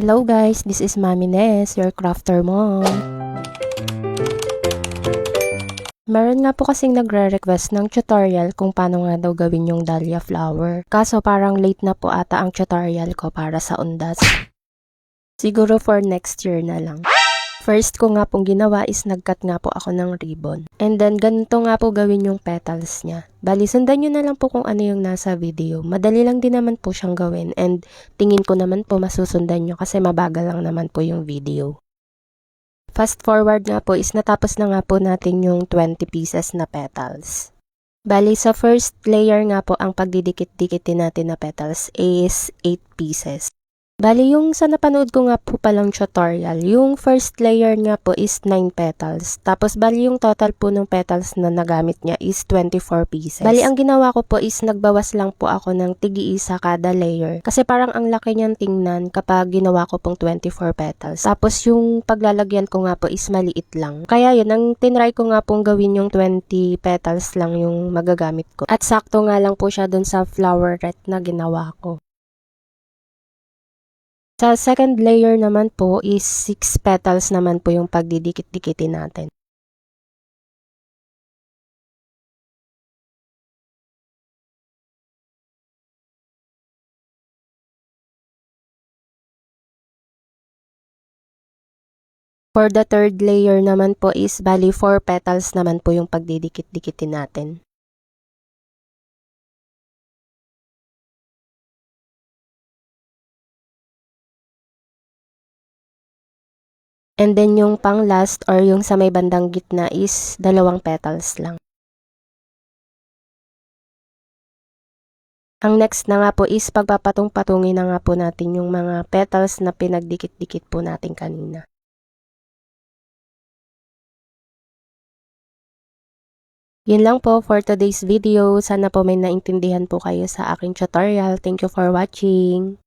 Hello guys, this is Mami Ness, your crafter mom. Meron nga po kasing nagre-request ng tutorial kung paano nga daw gawin yung dahlia flower. Kaso parang late na po ata ang tutorial ko para sa undas. Siguro for next year na lang. First ko nga pong ginawa is nagcut nga po ako ng ribbon. And then ganito nga po gawin yung petals niya. Bali, sundan nyo na lang po kung ano yung nasa video. Madali lang din naman po siyang gawin and tingin ko naman po masusundan nyo kasi mabagal lang naman po yung video. Fast forward nga po is natapos na nga po natin yung 20 pieces na petals. Bali, sa first layer nga po ang pagdidikit-dikitin natin na petals is 8 pieces. Bali, yung sa napanood ko nga po palang tutorial, yung first layer nga po is 9 petals. Tapos, bali yung total po ng petals na nagamit niya is 24 pieces. Bali, ang ginawa ko po is nagbawas lang po ako ng tig-iisa kada layer. Kasi parang ang laki niyang tingnan kapag ginawa ko pong 24 petals. Tapos, yung paglalagyan ko nga po is maliit lang. Kaya yun, ang tinry ko nga pong gawin yung 20 petals lang yung magagamit ko. At sakto nga lang po siya dun sa flowerette na ginawa ko. Sa second layer naman po is 6 petals naman po yung pagdidikit-dikitin natin. For the third layer naman po is bali 4 petals naman po yung pagdidikit-dikitin natin. And then yung pang last or yung sa may bandang gitna is 2 petals lang. Ang next na nga po is pagpapatong-patungin na nga po natin yung mga petals na pinagdikit-dikit po natin kanina. Yun lang po for today's video. Sana po may naintindihan po kayo sa aking tutorial. Thank you for watching.